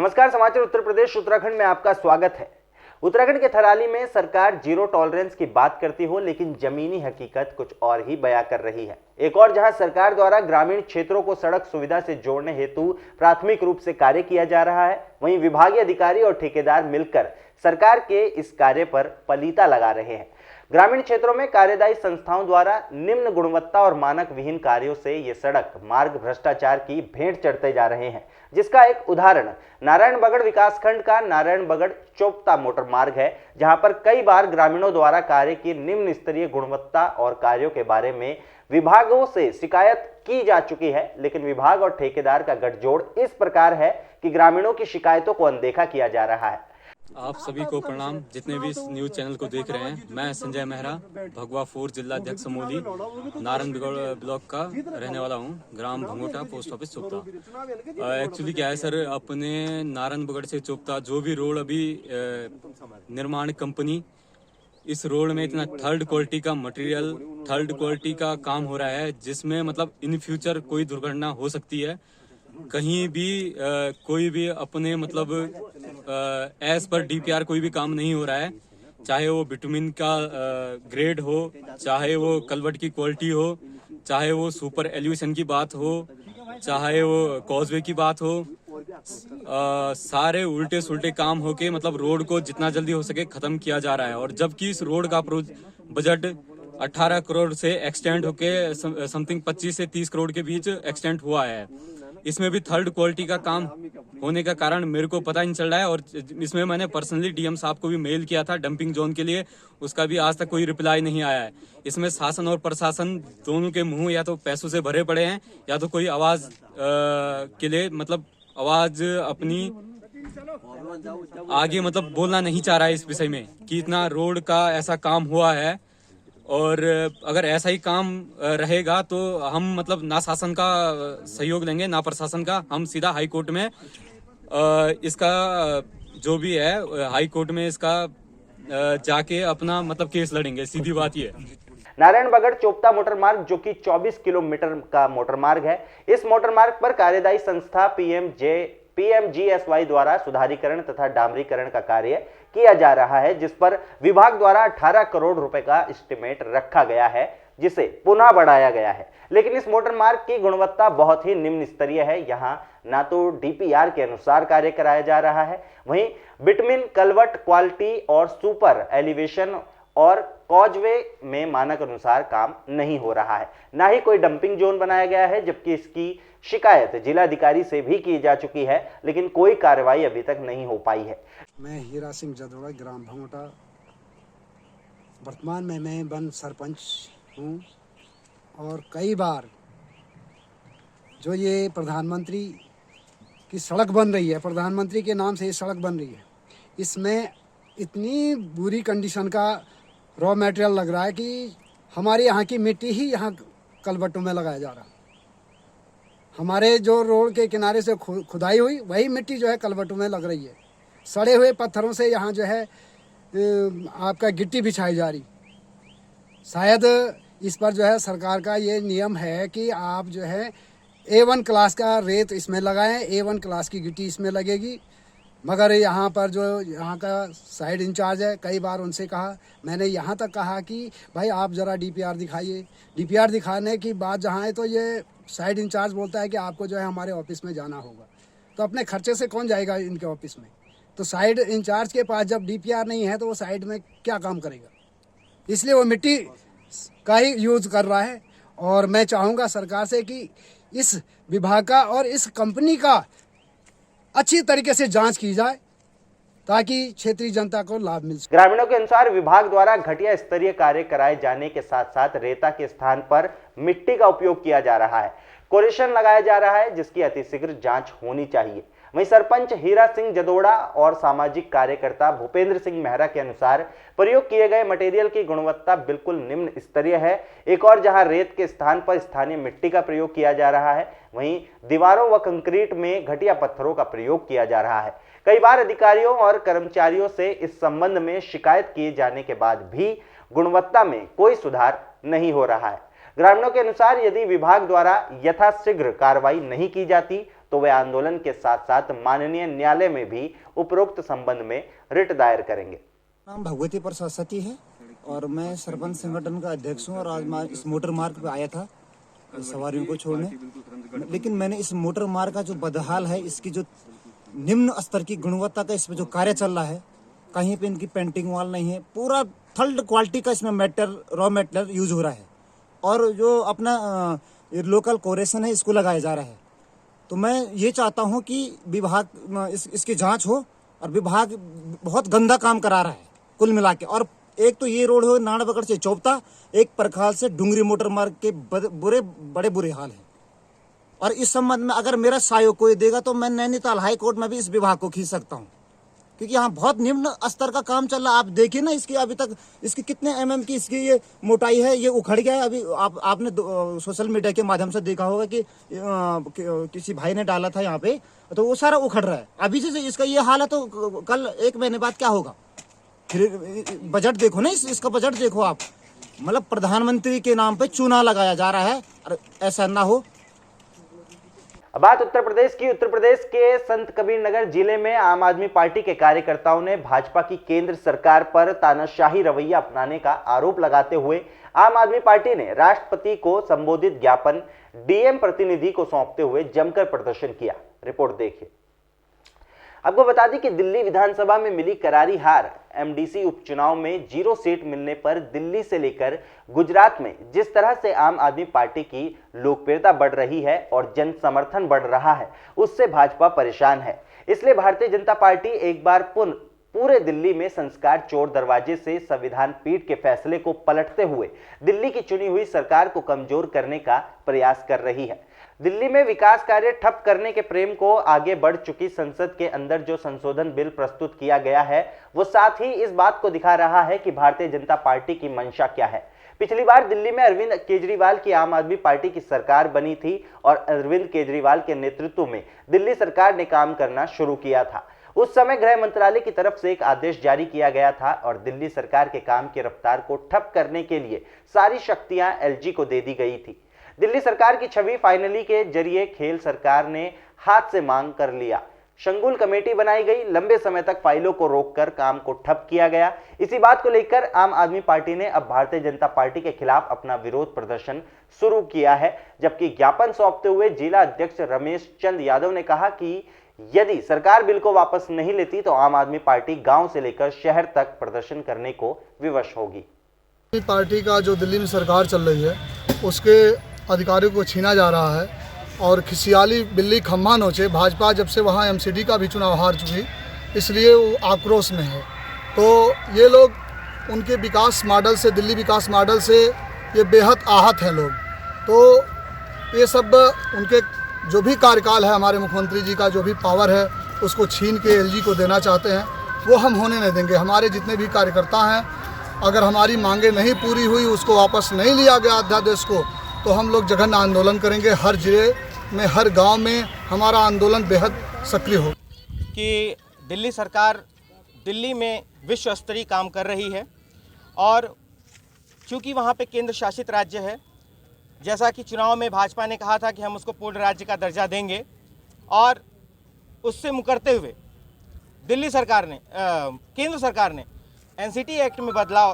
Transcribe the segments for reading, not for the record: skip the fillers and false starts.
नमस्कार, समाचार उत्तर प्रदेश उत्तराखंड में आपका स्वागत है। उत्तराखंड के थराली में सरकार जीरो टॉलरेंस की बात करती हो, लेकिन जमीनी हकीकत कुछ और ही बयां कर रही है। एक और जहां सरकार द्वारा ग्रामीण क्षेत्रों को सड़क सुविधा से जोड़ने हेतु प्राथमिक रूप से कार्य किया जा रहा है, वहीं विभागीय अधिकारी और ठेकेदार मिलकर सरकार के इस कार्य पर पलीता लगा रहे हैं। ग्रामीण क्षेत्रों में कार्यदायी संस्थाओं द्वारा निम्न गुणवत्ता और मानक विहीन कार्यों से ये सड़क मार्ग भ्रष्टाचार की भेंट चढ़ते जा रहे हैं, जिसका एक उदाहरण नारायणबगड़ विकासखंड का नारायणबगड़ चोपता मोटर मार्ग है, जहां पर कई बार ग्रामीणों द्वारा कार्य की निम्न स्तरीय गुणवत्ता और कार्यों के बारे में विभागों से शिकायत की जा चुकी है, लेकिन विभाग और ठेकेदार का गठजोड़ इस प्रकार है कि ग्रामीणों की शिकायतों को अनदेखा किया जा रहा है। आप सभी को प्रणाम, जितने भी इस न्यूज चैनल को देख रहे हैं। मैं संजय मेहरा, भगवा 4 जिला अध्यक्ष समोली, नारायणबगड़ ब्लॉक का रहने वाला हूं, ग्राम भंगोटा, पोस्ट ऑफिस चोपता। एक्चुअली क्या है सर, अपने नारायणबगड़ से चोपता जो भी रोड अभी निर्माण कंपनी, इस रोड में इतना थर्ड क्वालिटी का मटेरियल, थर्ड क्वालिटी का काम हो रहा है, जिसमें मतलब इन फ्यूचर कोई दुर्घटना हो सकती है। कहीं भी कोई भी अपने मतलब एज पर डीपीआर कोई भी काम नहीं हो रहा है, चाहे वो बिटुमिन का ग्रेड हो, चाहे वो कलवट की क्वालिटी हो, चाहे वो सुपर एलिवेशन की बात हो, चाहे वो कॉजवे की बात हो, सारे उल्टे सुल्टे काम होके मतलब रोड को जितना जल्दी हो सके खत्म किया जा रहा है। और जबकि इस रोड का बजट 18 करोड़ से एक्सटेंड होके समथिंग 25 से 30 करोड़ के बीच एक्सटेंड हुआ है। इसमें भी थर्ड क्वालिटी का काम होने का कारण मेरे को पता नहीं चल रहा है। और इसमें मैंने पर्सनली डीएम साहब को भी मेल किया था डंपिंग जोन के लिए, उसका भी आज तक कोई रिप्लाई नहीं आया है। इसमें शासन और प्रशासन दोनों के मुंह या तो पैसों से भरे पड़े हैं, या तो कोई आवाज के लिए मतलब आवाज अपनी आगे मतलब बोलना नहीं चाह रहा है इस विषय में कि इतना रोड का ऐसा काम हुआ है। और अगर ऐसा ही काम रहेगा तो हम मतलब ना शासन का सहयोग लेंगे ना प्रशासन का, हम सीधा हाई कोर्ट में इसका जो भी है हाई कोर्ट में इसका जाके अपना मतलब केस लड़ेंगे, सीधी बात ये है। नारायणबगड़ चोपता मोटर मार्ग जो कि 24 किलोमीटर का मोटर मार्ग है, इस मोटर मार्ग पर कार्यदायी संस्था पीएमजीएसवाई द्वारा सुधारीकरण तथा डामरीकरण का कार्य किया जा रहा है, जिस पर विभाग द्वारा 18 करोड़ रुपए का एस्टिमेट रखा गया है, जिसे पुनः बढ़ाया गया है। लेकिन इस मोटर मार्ग की गुणवत्ता बहुत ही निम्न स्तरीय है। यहाँ ना तो डीपीआर के अनुसार कार्य कराया जा रहा है, वहीं बिटमिन, कलवट क्वालिटी और सुपर एलिवेशन और कॉजवे में मानक अनुसार काम नहीं हो रहा है। ना ही कोई डंपिंग जोन बनाया गया है, जबकि इसकी शिकायत जिलाधिकारी से भी की जा चुकी है, लेकिन कोई कार्रवाई अभी तक नहीं हो पाई है। मैं हीरा सिंह जदोड़ा, ग्राम भंगोटा। वर्तमान में मैं वन सरपंच हूँ और कई बार जो ये प्रधानमंत्री की सड़क बन रही है, प्रधानमंत्री के नाम से ये सड़क बन रही है, इसमें इतनी बुरी कंडीशन का रॉ मटेरियल लग रहा है कि हमारे यहाँ की मिट्टी ही यहाँ कलबट्टों में लगाया जा रहा है। हमारे जो रोड के किनारे से खुदाई हुई वही मिट्टी जो है कलबट्टों में लग रही है। सड़े हुए पत्थरों से यहाँ जो है आपका गिट्टी बिछाई जा रही। शायद इस पर जो है सरकार का ये नियम है कि आप जो है A1 क्लास का रेत इसमें लगाएं, A1 क्लास की गिट्टी इसमें लगेगी। मगर यहाँ पर जो यहाँ का साइड इंचार्ज है, कई बार उनसे कहा, मैंने यहाँ तक कहा कि भाई आप ज़रा डीपीआर दिखाइए। डीपीआर दिखाने की बात जहाँ है तो ये साइड इंचार्ज बोलता है कि आपको जो है हमारे ऑफिस में जाना होगा। तो अपने खर्चे से कौन जाएगा इनके ऑफिस में? तो साइड इंचार्ज के पास जब डीपीआर नहीं है तो वो साइड में क्या काम करेगा? इसलिए वो मिट्टी का ही यूज़ कर रहा है। और मैं चाहूँगा सरकार से कि इस विभाग का और इस कंपनी का अच्छी तरीके से जांच की जाए ताकि क्षेत्रीय जनता को लाभ मिल सके। ग्रामीणों के अनुसार विभाग द्वारा घटिया स्तरीय कार्य कराए जाने के साथ साथ रेता के स्थान पर मिट्टी का उपयोग किया जा रहा है, कोरेशन लगाया जा रहा है, जिसकी अतिशीघ्र जांच होनी चाहिए। वहीं सरपंच हीरा सिंह जदोड़ा और सामाजिक कार्यकर्ता भूपेंद्र सिंह मेहरा के अनुसार प्रयोग किए गए मटेरियल की गुणवत्ता बिल्कुल निम्न स्तरीय है। एक और जहां रेत के स्थान पर स्थानीय मिट्टी का प्रयोग किया जा रहा है, वहीं दीवारों व कंक्रीट में घटिया पत्थरों का प्रयोग किया जा रहा है। कई बार अधिकारियों और कर्मचारियों से इस संबंध में शिकायत किए जाने के बाद भी गुणवत्ता में कोई सुधार नहीं हो रहा है। ग्रामीणों के अनुसार यदि विभाग द्वारा यथाशीघ्र कार्रवाई नहीं की जाती तो वे आंदोलन के साथ साथ माननीय न्यायालय में भी उपरोक्त संबंध में रिट दायर करेंगे। नाम भगवती प्रसाद सती है और मैं सरपंच संगठन का अध्यक्ष हूँ और आज मैं इस मोटर मार्ग पे आया था सवारियों को छोड़ने, लेकिन मैंने इस मोटर मार्ग का जो बदहाल है, इसकी जो निम्न स्तर की गुणवत्ता का इसमें जो कार्य चल रहा है, कहीं पे इनकी पेंटिंग वाल नहीं है, पूरा थर्ड क्वालिटी का इसमें रॉ मेटेरियल यूज हो रहा है और जो अपना लोकल कोरेशन है इसको लगाया जा रहा है। तो मैं ये चाहता हूँ कि विभाग इसकी जांच हो और विभाग बहुत गंदा काम करा रहा है कुल मिला के। और एक तो ये रोड हो नाड़बगड़ से चौपता, एक परखाल से डुंगरी मोटर मार्ग के बड़े बुरे हाल है। और इस संबंध में अगर मेरा सहयोग कोई देगा तो मैं नैनीताल हाई कोर्ट में भी इस विभाग को खींच सकता हूँ, क्योंकि यहाँ बहुत निम्न स्तर का काम चल रहा है। आप देखिए ना, इसकी अभी तक इसकी कितने mm की इसकी ये मोटाई है, ये उखड़ गया है। अभी आपने सोशल मीडिया के माध्यम से देखा होगा कि किसी भाई ने डाला था यहाँ पे, तो वो सारा उखड़ रहा है। अभी से इसका ये हाल है तो कल 1 महीने बाद क्या होगा? फिर बजट देखो ना, इसका बजट देखो आप। मतलब प्रधानमंत्री के नाम पे चूना लगाया जा रहा है और ऐसा ना हो। अब बात उत्तर प्रदेश की। उत्तर प्रदेश के संत कबीर नगर जिले में आम आदमी पार्टी के कार्यकर्ताओं ने भाजपा की केंद्र सरकार पर तानाशाही रवैया अपनाने का आरोप लगाते हुए आम आदमी पार्टी ने राष्ट्रपति को संबोधित ज्ञापन डीएम प्रतिनिधि को सौंपते हुए जमकर प्रदर्शन किया। रिपोर्ट देखिए। आपको बता दें कि दिल्ली विधानसभा में मिली करारी हार, एमडीसी उपचुनाव में 0 सीट मिलने पर दिल्ली से लेकर गुजरात में जिस तरह से आम आदमी पार्टी की लोकप्रियता बढ़ रही है और जन समर्थन बढ़ रहा है, उससे भाजपा परेशान है। इसलिए भारतीय जनता पार्टी एक बार पूरे दिल्ली में संस्कार चोर दरवाजे से संविधान पीठ के फैसले को पलटते हुए दिल्ली की चुनी हुई सरकार को कमजोर करने का प्रयास कर रही है। दिल्ली में विकास कार्य ठप करने के प्रेम को आगे बढ़ चुकी संसद के अंदर जो संशोधन बिल प्रस्तुत किया गया है, वो साथ ही इस बात को दिखा रहा है कि भारतीय जनता पार्टी की मंशा क्या है। पिछली बार दिल्ली में अरविंद केजरीवाल की आम आदमी पार्टी की सरकार बनी थी और अरविंद केजरीवाल के नेतृत्व में दिल्ली सरकार ने काम करना शुरू किया था। उस समय गृह मंत्रालय की तरफ से एक आदेश जारी किया गया था और दिल्ली सरकार के काम की रफ्तार को ठप करने के लिए सारी शक्तियां एलजी को दे दी गई थी। दिल्ली सरकार की छवि फाइनली के जरिए खेल सरकार ने हाथ से मांग कर लिया। शंगुल कमेटी बनाई गई, लंबे समय तक फाइलों को रोककर काम को ठप किया गया। इसी बात को लेकर आम आदमी पार्टी ने अब भारतीय जनता पार्टी के खिलाफ अपना विरोध प्रदर्शन शुरू किया है। जबकि ज्ञापन सौंपते हुए जिला अध्यक्ष रमेश चंद यादव ने कहा कि यदि सरकार बिल को वापस नहीं लेती तो आम आदमी पार्टी गांव से लेकर शहर तक प्रदर्शन करने को विवश होगी। पार्टी का जो दिल्ली में सरकार चल रही है उसके अधिकारियों को छीना जा रहा है और खिसियाली बिल्ली खम्मा नोचे। भाजपा जब से वहाँ एमसीडी का भी चुनाव हार चुकी, इसलिए वो आक्रोश में है। तो ये लोग उनके विकास मॉडल से, दिल्ली विकास मॉडल से ये बेहद आहत हैं लोग। तो ये सब उनके जो भी कार्यकाल है, हमारे मुख्यमंत्री जी का जो भी पावर है, उसको छीन के एलजी को देना चाहते हैं। वो हम होने नहीं देंगे। हमारे जितने भी कार्यकर्ता हैं, अगर हमारी मांगे नहीं पूरी हुई, उसको वापस नहीं लिया गया अध्यादेश को, तो हम लोग जघन्य आंदोलन करेंगे। हर जिले में, हर गांव में हमारा आंदोलन बेहद सक्रिय हो। कि दिल्ली सरकार दिल्ली में विश्व स्तरीय काम कर रही है और चूँकि वहाँ पे केंद्र शासित राज्य है, जैसा कि चुनाव में भाजपा ने कहा था कि हम उसको पूर्ण राज्य का दर्जा देंगे, और उससे मुकरते हुए दिल्ली सरकार ने केंद्र सरकार ने एनसीटी एक्ट में बदलाव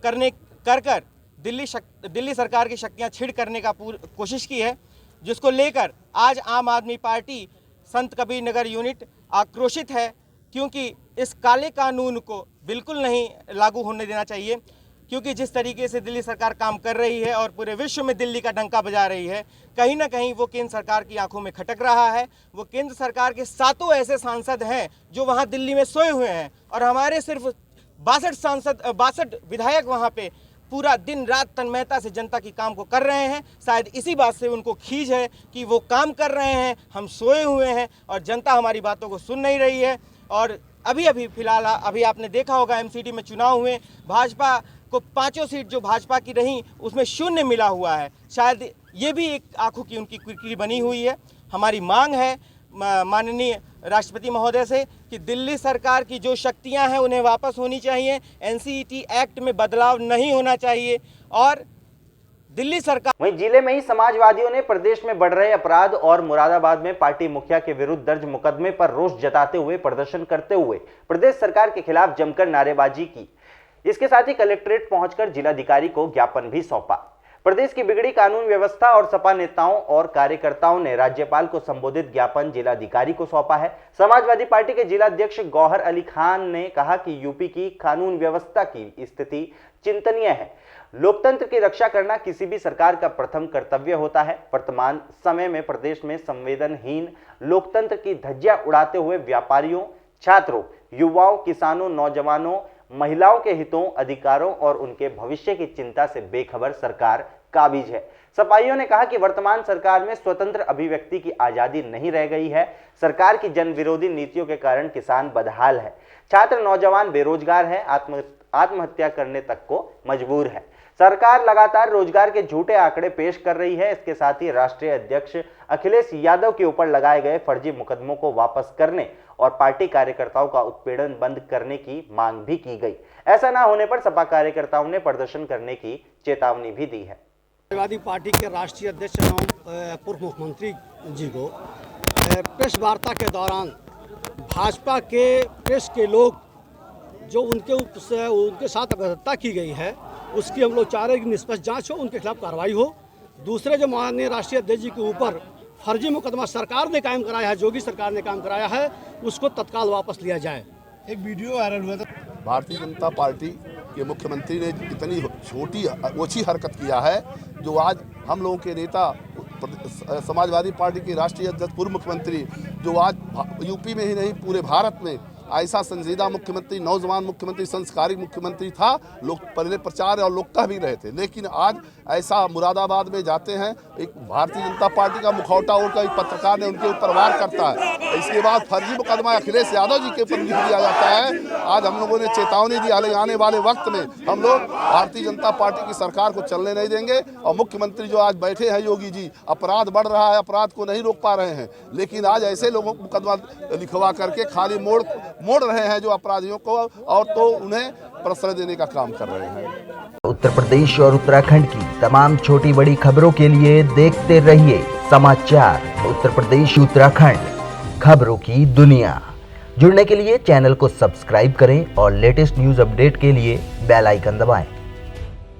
कर दिल्ली सरकार की शक्तियां छीड़ करने का कोशिश की है, जिसको लेकर आज आम आदमी पार्टी संत कबीर नगर यूनिट आक्रोशित है। क्योंकि इस काले कानून को बिल्कुल नहीं लागू होने देना चाहिए, क्योंकि जिस तरीके से दिल्ली सरकार काम कर रही है और पूरे विश्व में दिल्ली का डंका बजा रही है, कहीं ना कहीं वो केंद्र सरकार की आंखों में खटक रहा है। वो केंद्र सरकार के 7 ऐसे सांसद हैं जो वहाँ दिल्ली में सोए हुए हैं और हमारे सिर्फ 62 विधायक वहाँ पे पूरा दिन रात तन्मयता से जनता की काम को कर रहे हैं। शायद इसी बात से उनको खींच है कि वो काम कर रहे हैं, हम सोए हुए हैं और जनता हमारी बातों को सुन नहीं रही है। और अभी फिलहाल अभी आपने देखा होगा एमसीडी में चुनाव हुए, भाजपा को 5 सीट जो भाजपा की रही उसमें 0 मिला हुआ है। शायद ये भी एक आंखों की उनकी किरकिरी बनी हुई है। हमारी मांग है माननीय राष्ट्रपति महोदय से कि दिल्ली सरकार की जो शक्तियां हैं उन्हें वापस होनी चाहिए, एनसीटी एक्ट में बदलाव नहीं होना चाहिए और दिल्ली सरकार। वहीं जिले में ही समाजवादियों ने प्रदेश में बढ़ रहे अपराध और मुरादाबाद में पार्टी मुखिया के विरुद्ध दर्ज मुकदमे पर रोष जताते हुए प्रदर्शन करते हुए प्रदेश सरकार के खिलाफ जमकर नारेबाजी की। इसके साथ ही कलेक्ट्रेट पहुंचकर जिलाधिकारी को ज्ञापन भी सौंपा। प्रदेश की बिगड़ी कानून व्यवस्था और सपा नेताओं और कार्यकर्ताओं ने राज्यपाल को संबोधित ज्ञापन जिलाधिकारी को सौंपा है। समाजवादी पार्टी के जिलाध्यक्ष गौहर अली खान ने कहा कि यूपी की कानून व्यवस्था की स्थिति चिंतनीय है। लोकतंत्र की रक्षा करना किसी भी सरकार का प्रथम कर्तव्य होता है। वर्तमान समय में प्रदेश में संवेदनहीन लोकतंत्र की धज्जियां उड़ाते हुए व्यापारियों, छात्रों, युवाओं, किसानों, नौजवानों, महिलाओं के हितों, अधिकारों और उनके भविष्य की चिंता से बेखबर सरकार काबिज है। सपाइयों ने कहा कि वर्तमान सरकार में स्वतंत्र अभिव्यक्ति की आजादी नहीं रह गई है। सरकार की जन विरोधी नीतियों के कारण किसान बदहाल है, छात्र नौजवान बेरोजगार है, आत्महत्या करने तक को मजबूर है। सरकार लगातार रोजगार के झूठे आंकड़े पेश कर रही है। इसके साथ ही राष्ट्रीय अध्यक्ष अखिलेश यादव के ऊपर लगाए गए फर्जी मुकदमों को वापस करने और पार्टी कार्यकर्ताओं का उत्पीड़न बंद करने की मांग भी की गई। ऐसा ना होने पर सपा कार्यकर्ताओं ने प्रदर्शन करने की चेतावनी भी दी है। समाजवादी पार्टी के राष्ट्रीय अध्यक्ष एवं पूर्व मुख्यमंत्री जी को प्रेस वार्ता के दौरान भाजपा के प्रेस के लोग जो उनके साथ अगुवाई की गई है, उसकी हम लोग चाह रहे हैं कि निष्पक्ष जांच हो, उनके खिलाफ कार्रवाई हो। दूसरे जो माननीय राष्ट्रीय अध्यक्ष जी के ऊपर फर्जी मुकदमा सरकार ने कायम कराया है, योगी सरकार ने काम कराया है, उसको तत्काल वापस लिया जाए। एक वीडियो वायरल हुआ था। भारतीय जनता पार्टी के मुख्यमंत्री ने इतनी छोटी ओछी हरकत किया है, जो आज हम लोगों के नेता समाजवादी पार्टी के राष्ट्रीय अध्यक्ष पूर्व मुख्यमंत्री, जो आज यूपी में ही नहीं पूरे भारत में ऐसा संजीदा मुख्यमंत्री, नौजवान मुख्यमंत्री, संस्कारी मुख्यमंत्री था, लोग पहले प्रचार और लोकता भी रहे थे, लेकिन आज ऐसा मुरादाबाद में जाते हैं, एक भारतीय जनता पार्टी का मुखौटा ओढ़कर एक पत्रकार ने उनके ऊपर वार करता है। इसके बाद फर्जी मुकदमा अखिलेश यादव जी के ऊपर लिख दिया जाता है। आज हम लोगों ने चेतावनी दी, आने वाले वक्त में हम लोग भारतीय जनता पार्टी की सरकार को चलने नहीं देंगे। और मुख्यमंत्री जो आज बैठे हैं योगी जी, अपराध बढ़ रहा है, अपराध को नहीं रोक पा रहे हैं, लेकिन आज ऐसे लोगों को मुकदमा लिखवा करके खाली मोड़ रहे हैं जो अपराधियों को, और तो उन्हें प्रश्रय देने का काम कर रहे हैं। उत्तर प्रदेश और उत्तराखंड की तमाम छोटी बड़ी खबरों के लिए देखते रहिए समाचार उत्तर प्रदेश उत्तराखंड, खबरों की दुनिया। जुड़ने के लिए चैनल को सब्सक्राइब करें और लेटेस्ट न्यूज अपडेट के लिए बेल आइकन दबाएं।